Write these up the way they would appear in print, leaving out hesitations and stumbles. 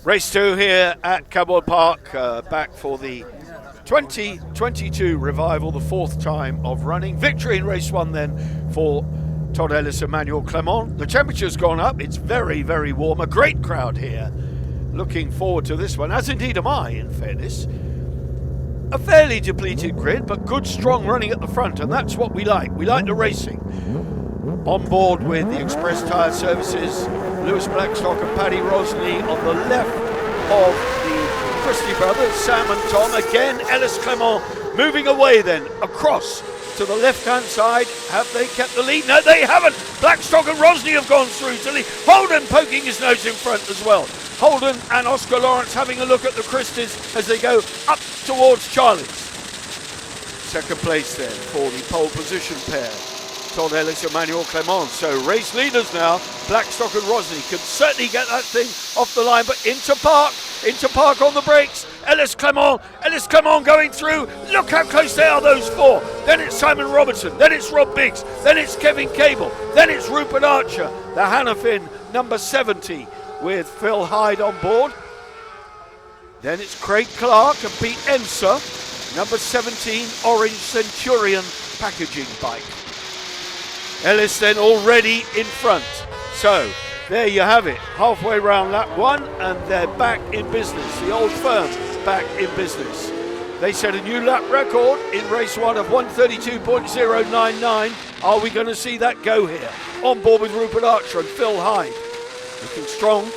Race 2 here at Cadwell Park, back for the 2022 revival, the fourth time of running. Victory in race 1 then for Todd Ellis and Emmanuel Clement. The temperature's gone up, it's very, very warm, a great crowd here. Looking forward to this one, as indeed am I, in fairness. A fairly depleted grid, but good strong running at the front, and that's what we like. We like the racing. Onboard with the Express Tyre Services, Lewis Blackstock and Paddy Rosny on the left of the Christie brothers, Sam and Tom. Again, Ellis Clement moving away then, across to the left-hand side. Have they kept the lead? No, they haven't. Blackstock and Rosny have gone through to lead. Holden poking his nose in front as well. Holden and Oscar Lawrence having a look at the Christies as they go up towards Charlie's. Second place then for the pole position pair, Todd Ellis and Emmanuel Clement. So race leaders now, Blackstock and Rosny can certainly get that thing off the line, but into park on the brakes. Ellis Clement going through. Look how close they are, those four. Then it's Simon Robertson, then it's Rob Biggs, then it's Kevin Cable, then it's Rupert Archer, the Hannafin number 70 with Phil Hyde on board. Then it's Craig Clark and Pete Enser, number 17 Orange Centurion packaging bike. Ellis then already in front. So there you have it, halfway round lap 1 and they're back in business. The old firm back in business. They set a new lap record in race 1 of 132.099. Are we going to see that go here? On board with Rupert Archer and Phil Hyde. Looking strong.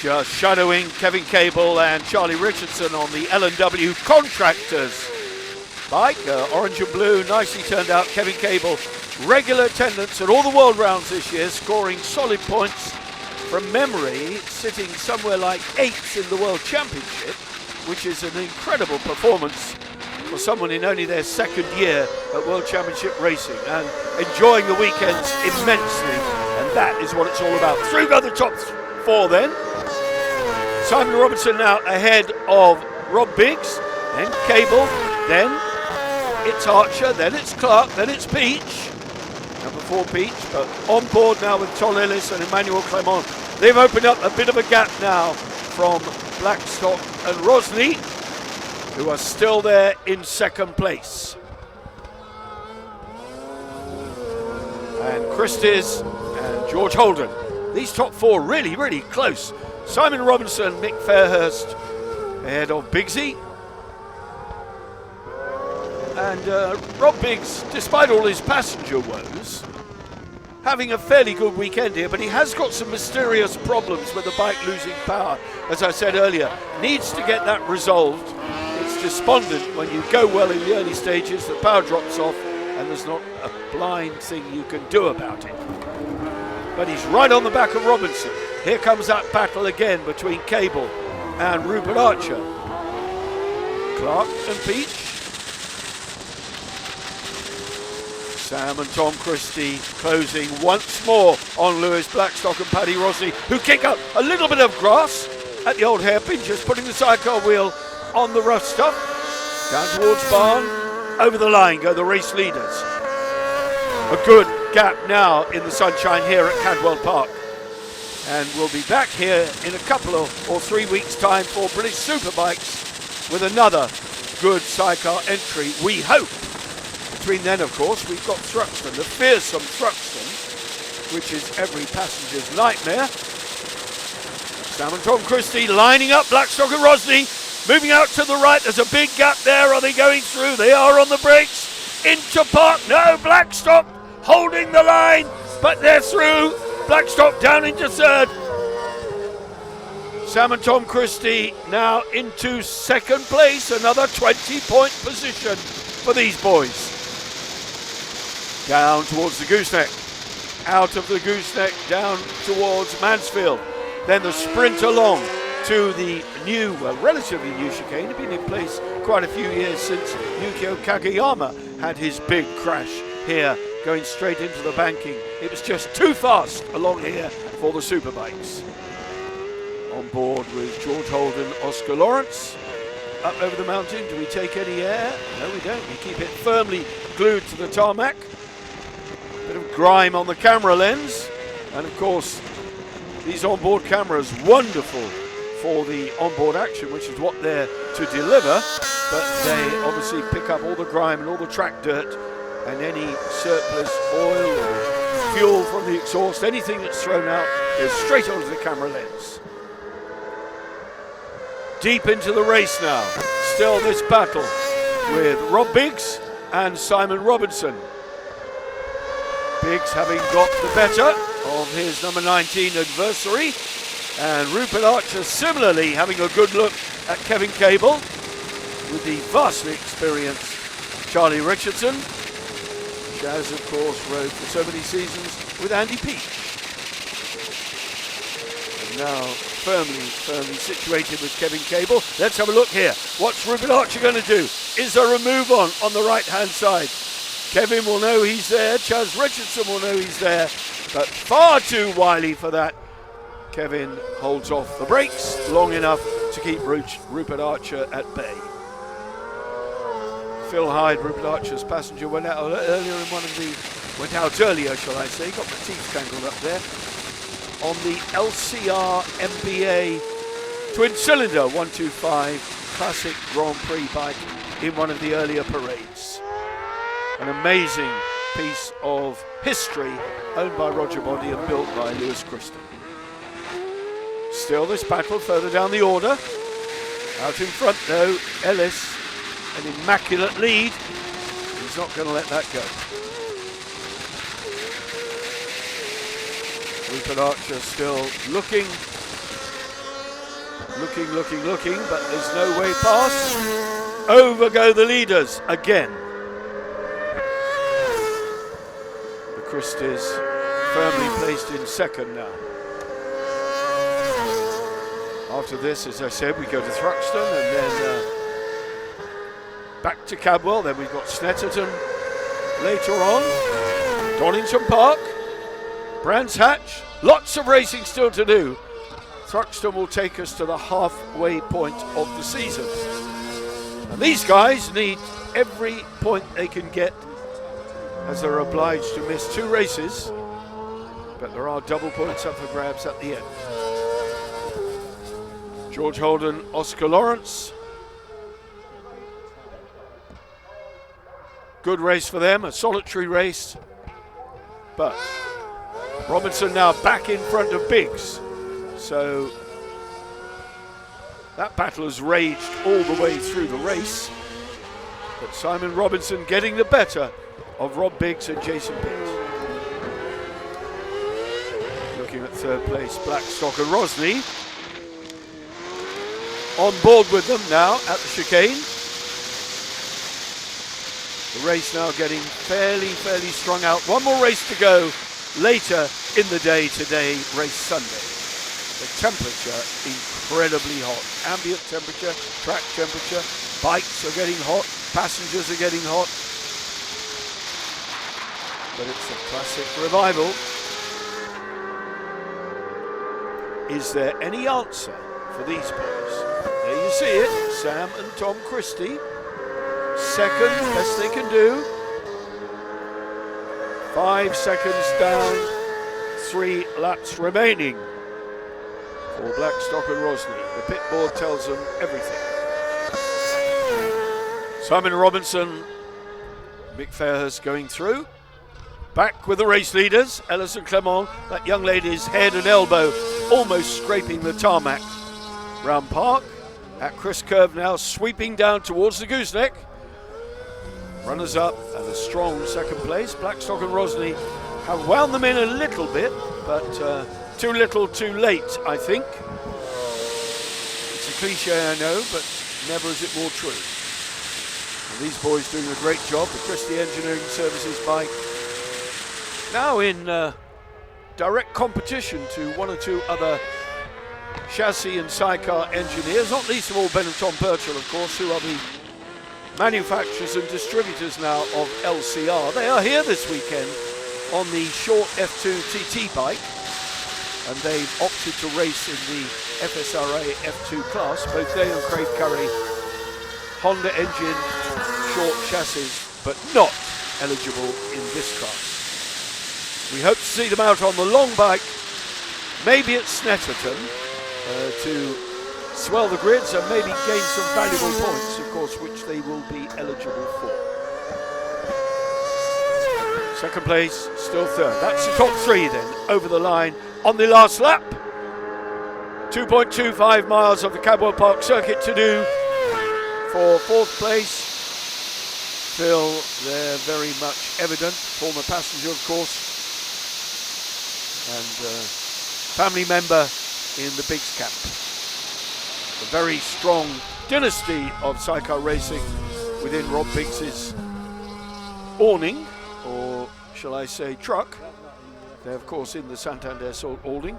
Just shadowing Kevin Cable and Charlie Richardson on the L&W Contractors bike. Orange and blue, nicely turned out. Kevin Cable, regular attendance at all the world rounds this year, scoring solid points. From memory, sitting somewhere like 8th in the World Championship, which is an incredible performance for someone in only their second year at World Championship racing, and enjoying the weekends immensely, and that is what it's all about. Through go the top 4 then. Simon Robertson now ahead of Rob Biggs, then Cable, then it's Archer, then it's Clark, then it's Peach. Number 4 Peach, but on board now with Todd Ellis and Emmanuel Clement. They've opened up a bit of a gap now from Blackstock and Rosny, who are still there in second place. And Christies and George Holden. These top 4 really, really close. Simon Robinson, Mick Fairhurst ahead of Biggsy. And Rob Biggs, despite all his passenger woes, having a fairly good weekend here, but he has got some mysterious problems with the bike losing power. As I said earlier, needs to get that resolved. It's despondent when you go well in the early stages, the power drops off, and there's not a blind thing you can do about it. But he's right on the back of Robinson. Here comes that battle again between Cable and Rupert Archer. Clark and Peach. Sam and Tom Christie closing once more on Lewis Blackstock and Paddy Rosny, who kick up a little bit of grass at the old hairpin, just putting the sidecar wheel on the rough stuff. Down towards Barn, over the line go the race leaders. A good gap now in the sunshine here at Cadwell Park. And we'll be back here in a couple or 3 weeks' time for British Superbikes with another good sidecar entry, we hope. Between then, of course, we've got Thruxton, the fearsome Thruxton, which is every passenger's nightmare. Sam and Tom Christie lining up, Blackstock and Rosny, moving out to the right. There's a big gap there. Are they going through? They are on the brakes. Into park. No, Blackstock holding the line, but they're through. Blackstock down into third. Sam and Tom Christie now into second place. Another 20-point position for these boys. Down towards the gooseneck, out of the gooseneck, down towards Mansfield. Then the sprint along to the new, relatively new chicane. It's been in place quite a few years since Yukio Kageyama had his big crash here, going straight into the banking. It was just too fast along here for the Superbikes. On board with George Holden, Oscar Lawrence. Up over the mountain, do we take any air? No, we don't. We keep it firmly glued to the tarmac. Bit of grime on the camera lens, and of course These onboard cameras, wonderful for the onboard action, which is what they're to deliver, but they obviously pick up all the grime and all the track dirt and any surplus oil or fuel from the exhaust. Anything that's thrown out goes straight onto the camera lens. Deep into the race now. Still this battle with Rob Biggs and Simon Robinson. Biggs having got the better of his number 19 adversary, and Rupert Archer similarly having a good look at Kevin Cable with the vastly experienced Charlie Richardson. Chaz, of course, rode for so many seasons with Andy Peach. And now firmly situated with Kevin Cable. Let's have a look here. What's Rupert Archer going to do? Is there a move on the right-hand side? Kevin will know he's there. Chaz Richardson will know he's there. But far too wily for that. Kevin holds off the brakes long enough to keep Rupert Archer at bay. Phil Hyde, Rupert Archer's passenger, went out earlier, shall I say, got my teeth tangled up there, on the LCR MBA twin cylinder 125 classic Grand Prix bike in one of the earlier parades. An amazing piece of history owned by Roger Body and built by Lewis Christen. Still this battle further down the order. Out in front though, Ellis, an immaculate lead. He's not going to let that go. Rupert Archer still looking, but there's no way past. Over go the leaders again. The Christies firmly placed in second now. After this, as I said, we go to Thruxton and then back to Cadwell. Then we've got Snetterton later on. Donington Park, Brands Hatch. Lots of racing still to do. Thruxton will take us to the halfway point of the season. And these guys need every point they can get, as they're obliged to miss 2 races. But there are double points up for grabs at the end. George Holden, Oscar Lawrence. Good race for them, a solitary race. But Robinson now back in front of Biggs. So that battle has raged all the way through the race. But Simon Robinson getting the better of Rob Biggs and Jason Biggs. Looking at third place, Blackstock and Rosny. On board with them now at the chicane. The race now getting fairly strung out. One more race to go later in the day today, race Sunday. The temperature incredibly hot. Ambient temperature, track temperature, bikes are getting hot, passengers are getting hot. But it's a classic revival. Is there any answer for these boys? There you see it, Sam and Tom Christie. Second, best they can do. 5 seconds down, 3 laps remaining for Blackstock and Rosny. The pit board tells them everything. Simon Robinson, Mick Fairhurst going through. Back with the race leaders, Ellis and Clement. That young lady's head and elbow almost scraping the tarmac round Park. At Chris Curve now, sweeping down towards the gooseneck. Runners up and a strong second place. Blackstock and Rosny have wound them in a little bit, but too little too late, I think. It's a cliche, I know, but never is it more true. And these boys doing a great job. The Christie Engineering Services bike now in direct competition to 1 or 2 other chassis and sidecar engineers, not least of all Ben and Tom Purcell, of course, who are the manufacturers and distributors now of LCR. They are here this weekend on the short F2 TT bike, and they've opted to race in the FSRA F2 class. Both they and Craig Curry, Honda engine, short chassis, but not eligible in this class. We hope to see them out on the long bike maybe at Snetterton to swell the grids and maybe gain some valuable points, of course, which they will be eligible for. Second place, still third. That's the top three then, over the line on the last lap. 2.25 miles of the Cadwell Park circuit to do for fourth place. Phil, they're very much evident, former passenger of course, and family member in the Biggs camp. A very strong dynasty of Sidecar racing within Rob Biggs's awning, or shall I say truck. They're of course in the Santander awning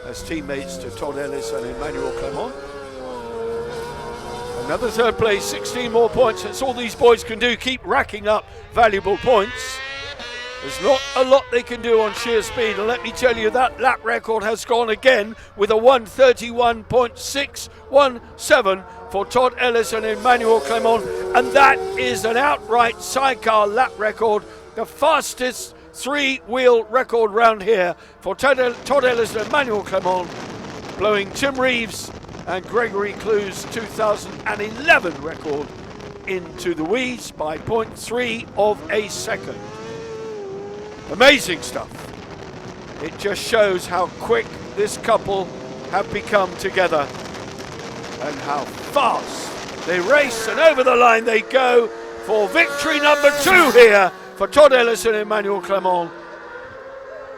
as teammates to Todd Ellis and Emmanuel Clement. Another third place, 16 more points. That's all these boys can do, keep racking up valuable points. There's not a lot they can do on sheer speed, and let me tell you that lap record has gone again with a 1:31.617 for Todd Ellis and Emmanuel Clement, and that is an outright Sidecar lap record, the fastest three-wheel record round here for Todd Ellis and Emmanuel Clement, blowing Tim Reeves and Gregory Clue's 2011 record into the weeds by 0.3 of a second. Amazing stuff. It just shows how quick this couple have become together and how fast they race, and over the line they go for victory number 2 here for Todd Ellis and Emmanuel Clement.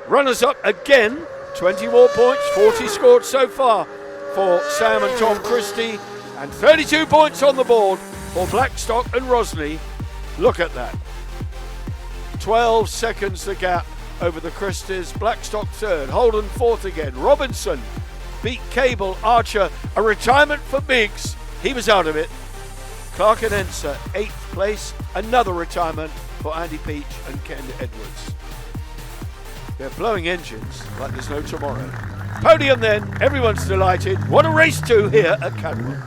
Runners up again, 20 more points, 40 scored so far for Sam and Tom Christie, and 32 points on the board for Blackstock and Rosney. Look at that. 12 seconds the gap over the Christies. Blackstock third, Holden fourth again. Robinson beat Cable, Archer, a retirement for Biggs. He was out of it. Clark and Enser, 8th place, another retirement for Andy Peach and Ken Edwards. They're blowing engines like there's no tomorrow. Podium then, everyone's delighted. What a race 2 here at Cadwell.